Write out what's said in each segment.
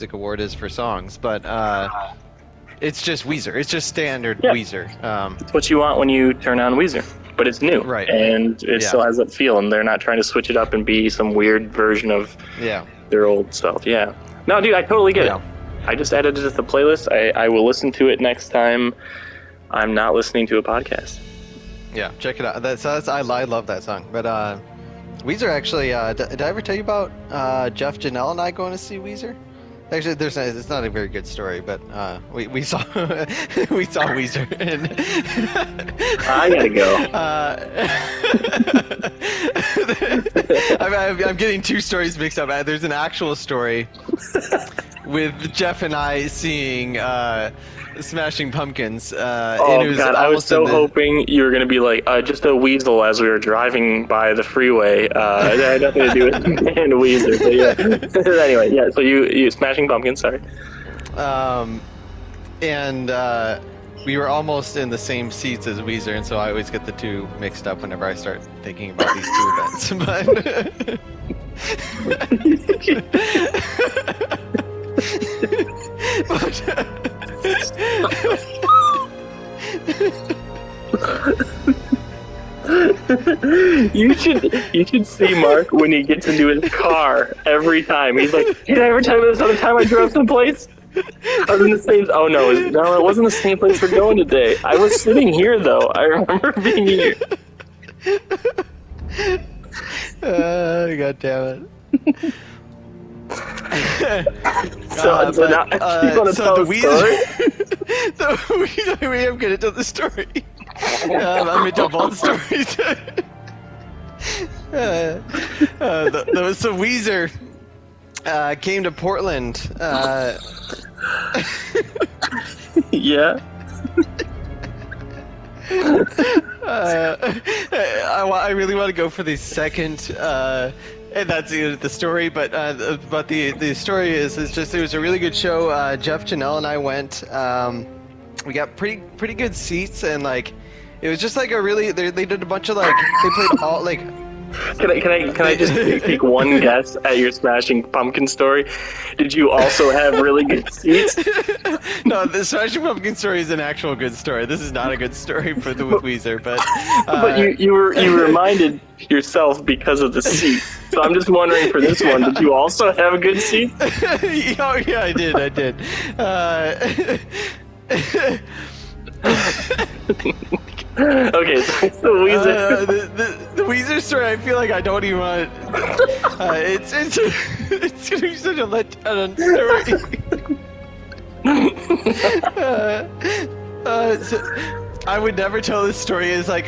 Music Award is for songs, but it's just Weezer. It's just standard Yeah. Weezer. It's what you want when you turn on Weezer, but it's new, Right. and it Yeah. still has that feel, and they're not trying to switch it up and be some weird version of Yeah. their old stuff. Yeah. No, dude, I totally get Yeah. it. I just added it to the playlist. I will listen to it next time I'm not listening to a podcast. Yeah, check it out. I love that song. But Weezer actually, did I ever tell you about Jeff Janelle and I going to see Weezer? Actually, it's not a very good story, but we saw we saw Weezer. And I gotta go. I'm getting two stories mixed up. There's an actual story with Jeff and I seeing Smashing Pumpkins. Oh God, I was so hoping you were gonna be like just a weasel as we were driving by the freeway. It had nothing to do with and Weezer. But yeah. Anyway, yeah. So you Smashing Pumpkins, sorry. And we were almost in the same seats as Weezer, and so I always get the two mixed up whenever I start thinking about these two events. You should see Mark when he gets into his car every time. He's like, did I ever tell you this other time I drove someplace? I was in the same. Oh no, it wasn't the same place we're going today. I was sitting here though. I remember being here. God damn it. So now you want to tell the story? I'm gonna tell the story. I'm gonna tell both stories. So Weezer came to Portland. Yeah. I really want to go for the second. And that's the story, but the story is just it was a really good show. Jeff Janelle and I went. We got pretty good seats, and like it was just like a really they did a bunch of like they played all like. Can I just take one guess at your Smashing Pumpkin story? Did you also have really good seats? No, the Smashing Pumpkin story is an actual good story. This is not a good story with Weezer, but you reminded yourself because of the seat. So I'm just wondering for this one, did you also have a good seat? Oh yeah, I did. Okay, so Weezer. The Weezer story, I feel like I don't even want. It's gonna be such a letdown story. So, I would never tell this story as like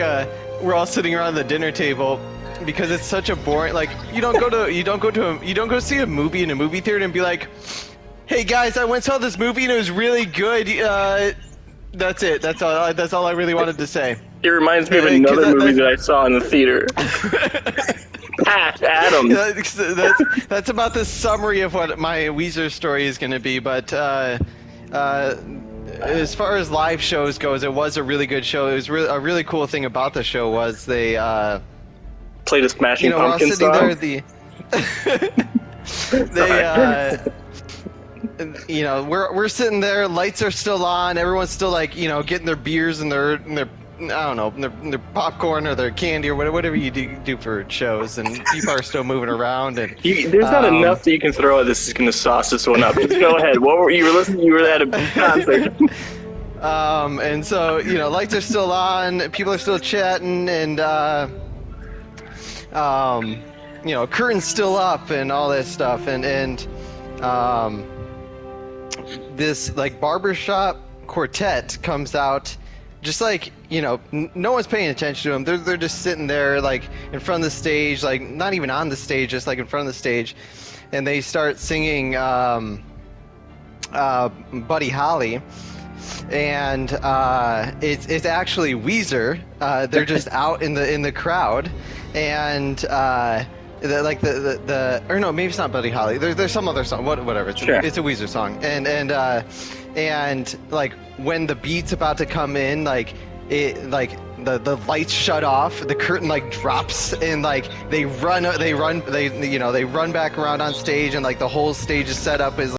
we're all sitting around the dinner table because it's such a boring. Like you don't go see a movie in a movie theater and be like, "Hey guys, I went and saw this movie and it was really good." That's it. That's all I really wanted to say. It reminds me of another movie that I saw in the theater. Patch Adams. That's about the summary of what my Weezer story is going to be. But as far as live shows goes, it was a really good show. It was a really cool thing about the show was they played a Smashing Pumpkin we're all song. sitting there. We're sitting there, lights are still on, everyone's still like, getting their beers and their I don't know, their popcorn or their candy or whatever you do for shows, and people are still moving around. And there's not enough that you can throw at this is going to sauce this one up. Just go ahead. You were listening? You were at a concert. And so lights are still on, people are still chatting, and curtains still up and all that stuff, and this like barbershop quartet comes out, just like no one's paying attention to them. They're just sitting there like in front of the stage, like not even on the stage, just like in front of the stage, and they start singing Buddy Holly, and it's actually Weezer. They're just out in the crowd, and or no, maybe it's not Buddy Holly. There's some other song, whatever. It's a Weezer song, and like when the beat's about to come in, like it like the lights shut off, the curtain like drops, and like they run back around on stage, and like the whole stage is set up as